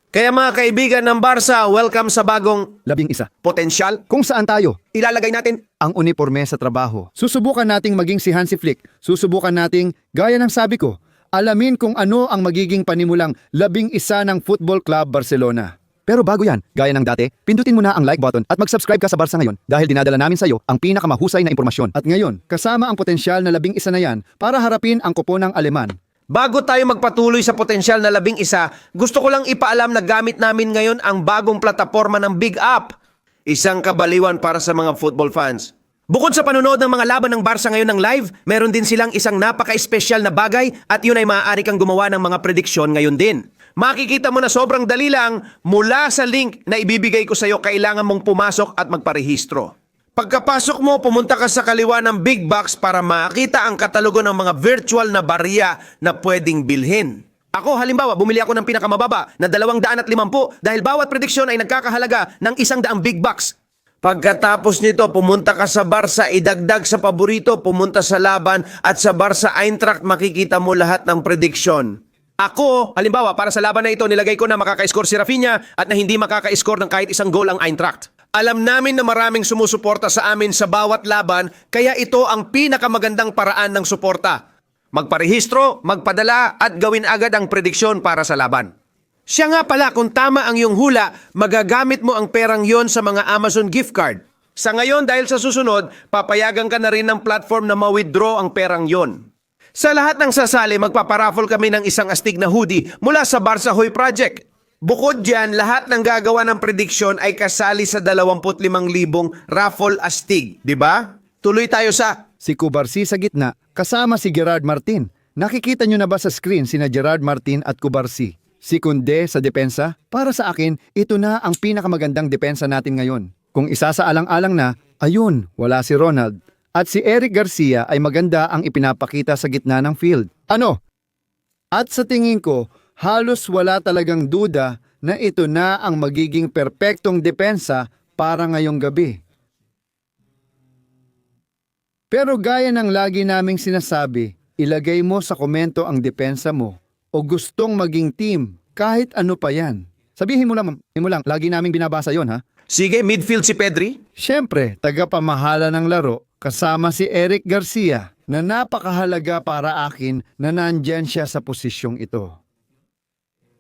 Kaya mga kaibigan ng Barca, welcome sa bagong 11. potensyal. Kung saan tayo, Ilalagay natin ang uniforme sa trabaho. Susubukan nating maging si Hansi Flick. Susubukan nating, gaya ng sabi ko, alamin kung ano ang magiging panimulang 11 ng Football Club Barcelona. Pero bago yan, gaya ng dati, pindutin mo na ang like button at mag-subscribe ka sa Barca ngayon dahil dinadala namin sa iyo ang pinakamahusay na impormasyon. At ngayon, kasama ang potensyal na 11 na yan para harapin ang koponang Aleman. Bago tayo magpatuloy sa potensyal na 11, gusto ko lang ipaalam na gamit namin ngayon ang bagong plataforma ng Big App. Isang kabaliwan para sa mga football fans. Bukod sa panonood ng mga laban ng Barca ngayon ng live, meron din silang isang napaka-espesyal na bagay at yun ay maaari kang gumawa ng mga prediksyon ngayon din. Makikita mo na sobrang dali lang mula sa link na ibibigay ko sa iyo, kailangan mong pumasok at magparehistro. Pagkapasok mo, pumunta ka sa kaliwa ng big box para makita ang katalogo ng mga virtual na barya na pwedeng bilhin. Ako, halimbawa, bumili ako ng pinakamababa na 250 dahil bawat prediksyon ay nagkakahalaga ng 100 big box. Pagkatapos nito, pumunta ka sa Barca, idagdag sa paborito, pumunta sa laban at sa Barca Eintracht makikita mo lahat ng prediksyon. Ako, halimbawa, para sa laban na ito, nilagay ko na makaka-score si Rafinha at na hindi makaka-score ng kahit isang goal ang Eintracht. Alam namin na maraming sumusuporta sa amin sa bawat laban, kaya ito ang pinakamagandang paraan ng suporta. Magparehistro, magpadala at gawin agad ang prediksyon para sa laban. Siya nga pala, kung tama ang iyong hula, magagamit mo ang perang yon sa mga Amazon gift card. Sa ngayon, dahil sa susunod, papayagan ka na rin ng platform na ma-withdraw ang perang yon. Sa lahat ng sasali, magpaparaffle kami ng isang astig na hoodie mula sa Barca Hoy Project. Bukod dyan, lahat ng gagawa ng prediksyon ay kasali sa 25,000 raffle astig. Diba? Tuloy tayo sa... Si Cubarsí sa gitna, kasama si Gerard Martin. Nakikita nyo na ba sa screen sina Gerard Martin at Cubarsí? Si Koundé sa depensa? Para sa akin, ito na ang pinakamagandang depensa natin ngayon. Kung isa sa alang-alang na, ayun, wala si Ronald. At si Eric Garcia ay maganda ang ipinapakita sa gitna ng field. Ano? At sa tingin ko, halos wala talagang duda na ito na ang magiging perpektong depensa para ngayong gabi. Pero gaya ng lagi naming sinasabi, ilagay mo sa komento ang depensa mo o gustong maging team kahit ano pa yan. Sabihin mo lang, lagi naming binabasa yon ha? Sige, midfield si Pedri. Siyempre, tagapamahala ng laro kasama si Eric Garcia na napakahalaga para akin na nandyan siya sa posisyong ito.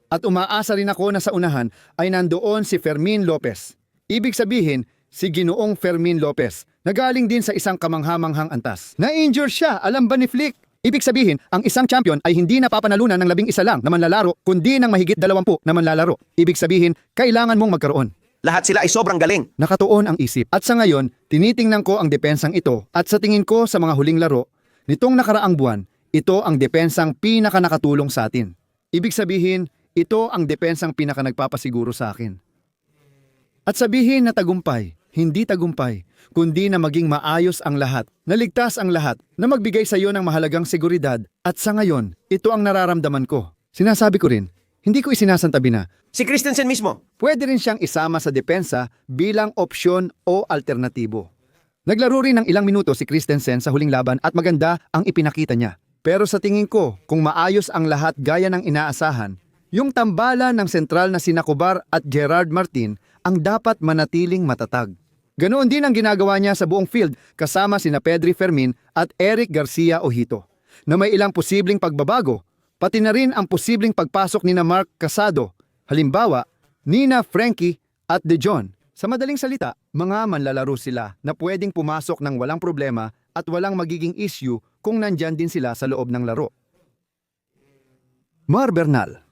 At umaasa rin ako na sa unahan ay nandoon si Fermin Lopez. Ibig sabihin, si Ginoong Fermin Lopez, na galing din sa isang kamanghamanghang antas. Na-injure siya, alam ba ni Flick? Ibig sabihin, ang isang champion ay hindi napapanalunan ng 11 lang na manlalaro, kundi ng mahigit 20 na manlalaro. Ibig sabihin, kailangan mong magkaroon. Lahat sila ay sobrang galing. Nakatuon ang isip. At sa ngayon, tinitingnan ko ang depensang ito at sa tingin ko sa mga huling laro, nitong nakaraang buwan, ito ang depensang pinaka-nakatulong sa atin. Ibig sabihin, ito ang depensang pinaka-nagpapasiguro sa akin. At sabihin na tagumpay, hindi tagumpay, kundi na maging maayos ang lahat, naligtas ang lahat, na magbigay sa iyo ng mahalagang seguridad. At sa ngayon, ito ang nararamdaman ko. Sinasabi ko rin, hindi ko isinasantabi na, Si Christensen mismo. pwede rin siyang isama sa depensa bilang opsyon o alternatibo. Naglaro rin ng ilang minuto si Christensen sa huling laban at maganda ang ipinakita niya. Pero sa tingin ko, kung maayos ang lahat gaya ng inaasahan, yung tambalan ng sentral na sina Cubar at Gerard Martin ang dapat manatiling matatag. Ganoon din ang ginagawa niya sa buong field kasama sina Pedri Fermin at Eric Garcia Ojito, na may ilang posibleng pagbabago, pati na rin ang posibleng pagpasok ni Marc Casado, halimbawa, Nina Frankie at De Jong. Sa madaling salita, mga manlalaro sila na pwedeng pumasok ng walang problema at walang magiging issue kung nandyan din sila sa loob ng laro. Mar Bernal.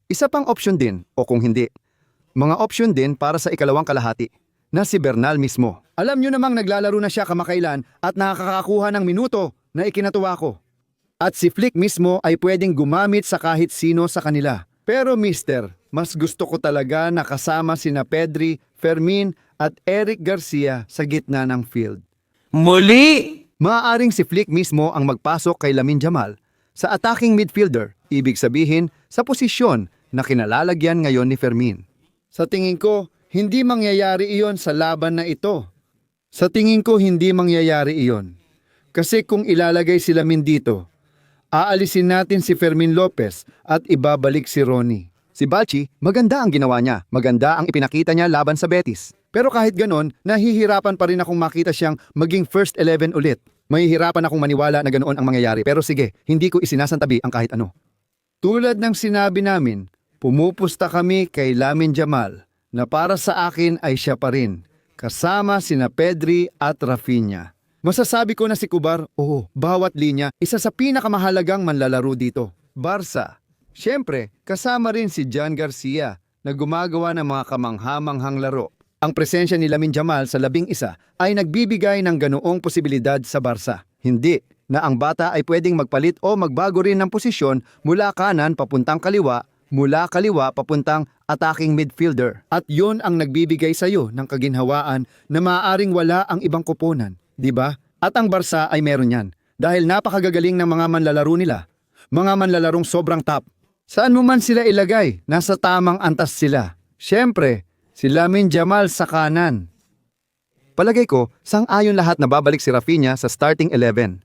Isa pang opsyon din, o kung hindi, mga opsyon din para sa ikalawang kalahati, na si Bernal mismo. Alam nyo namang naglalaro na siya kamakailan at nakakakuha ng minuto na ikinatuwa ko. At si Flick mismo ay pwedeng gumamit sa kahit sino sa kanila. Pero mister, mas gusto ko talaga na kasama sina Pedri, Fermin at Eric Garcia sa gitna ng field. Muli! Maaaring si Flick mismo ang magpasok kay Lamine Yamal sa attacking midfielder, ibig sabihin sa posisyon na kinalalagyan ngayon ni Fermin. Sa tingin ko, hindi mangyayari iyon sa laban na ito. Sa tingin ko, hindi mangyayari iyon. Kasi kung ilalagay si Lamine dito, aalisin natin si Fermin Lopez at ibabalik si Ronnie. Si Balchi, maganda ang ginawa niya. Maganda ang ipinakita niya laban sa Betis. Pero kahit ganon, nahihirapan pa rin akong makita siyang maging first 11 ulit. Mahihirapan akong maniwala na ganoon ang mangyayari. Pero sige, hindi ko isinasantabi ang kahit ano. Tulad ng sinabi namin, pumupusta kami kay Lamine Yamal na para sa akin ay siya pa rin. Kasama sina Pedri at Rafinha. Masasabi ko na si Kubar, bawat linya, isa sa pinakamahalagang manlalaro dito. Barca. Siyempre, kasama rin si Jan Garcia na gumagawa ng mga kamanghamanghang laro. Ang presensya ni Lamine Yamal sa 11 ay nagbibigay ng ganoong posibilidad sa Barca. Hindi na ang bata ay pwedeng magpalit o magbago rin ng posisyon mula kanan papuntang kaliwa, mula kaliwa papuntang attacking midfielder. At yun ang nagbibigay sa iyo ng kaginhawaan na maaaring wala ang ibang koponan, di ba? At ang Barca ay meron yan dahil napakagagaling ng mga manlalaro nila. Mga manlalarong sobrang top. Saan mo man sila ilagay, nasa tamang antas sila. Siyempre, si Lamine Yamal sa kanan. Palagay ko, sang-ayon lahat na babalik si Rafinha sa starting 11.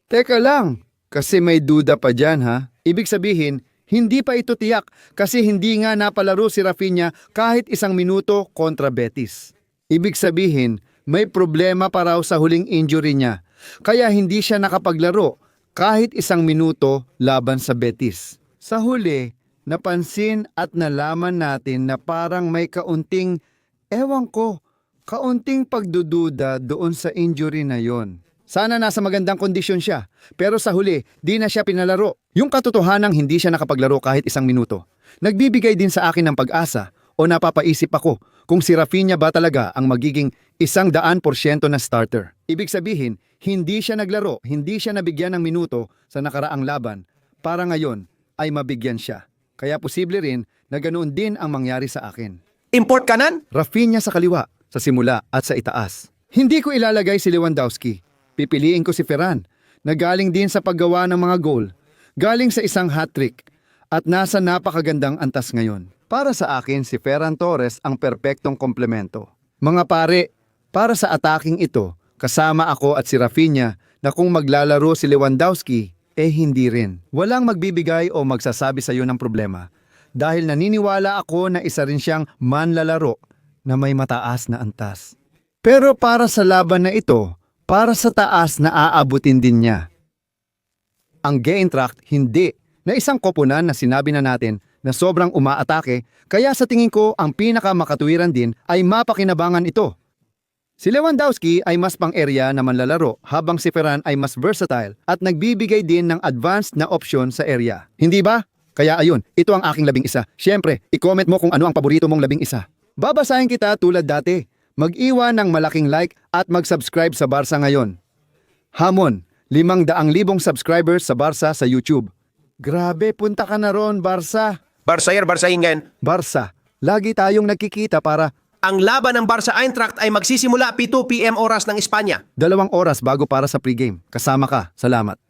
Teka lang, kasi may duda pa dyan ha. Ibig sabihin, hindi pa ito tiyak kasi hindi nga napalaro si Rafinha kahit 1 minuto kontra Betis. Ibig sabihin, may problema pa raw sa huling injury niya, kaya hindi siya nakapaglaro kahit 1 minuto laban sa Betis. Sa huli, napansin at nalaman natin na parang may kaunting, kaunting pagdududa doon sa injury na yon. Sana nasa magandang kondisyon siya, pero sa huli, di na siya pinalaro. Yung katotohanang hindi siya nakapaglaro kahit 1 minuto. Nagbibigay din sa akin ng pag-asa o napapaisip ako kung si Rafinha ba talaga ang magiging 100% na starter. Ibig sabihin, hindi siya naglaro, hindi siya nabigyan ng minuto sa nakaraang laban para ngayon ay mabigyan siya. Kaya posible rin na ganoon din ang mangyari sa akin. Import kanan? Rafinha sa kaliwa, sa simula at sa itaas. Hindi ko ilalagay si Lewandowski. Pipiliin ko si Ferran, na galing din sa paggawa ng mga goal, galing sa isang hat-trick, at nasa napakagandang antas ngayon. Para sa akin, si Ferran Torres ang perpektong komplemento. Mga pare, para sa attacking ito, kasama ako at si Rafinha na kung maglalaro si Lewandowski, hindi rin. Walang magbibigay o magsasabi sa iyo ng problema dahil naniniwala ako na isa rin siyang manlalaro na may mataas na antas. Pero para sa laban na ito, para sa taas na aabutin din niya. Ang Geintracht hindi, na isang koponan na sinabi na natin na sobrang umaatake, kaya sa tingin ko ang pinakamakatuwiran din ay mapakinabangan ito. Si Lewandowski ay mas pang-area na manlalaro habang si Ferran ay mas versatile at nagbibigay din ng advanced na opsyon sa area. Hindi ba? Kaya ayun, ito ang aking 11. Siyempre, i-comment mo kung ano ang paborito mong 11. Babasahin kita tulad dati. Mag-iwan ng malaking like at mag-subscribe sa Barca ngayon. Hamon, 500,000 subscribers sa Barca sa YouTube. Grabe, punta ka na ron, Barca. Barsayin ngayon. Barca, lagi tayong nagkikita para Ang laban ng Barca Eintracht ay magsisimula 7 PM oras ng Espanya. 2 oras bago para sa pregame. Kasama ka. Salamat.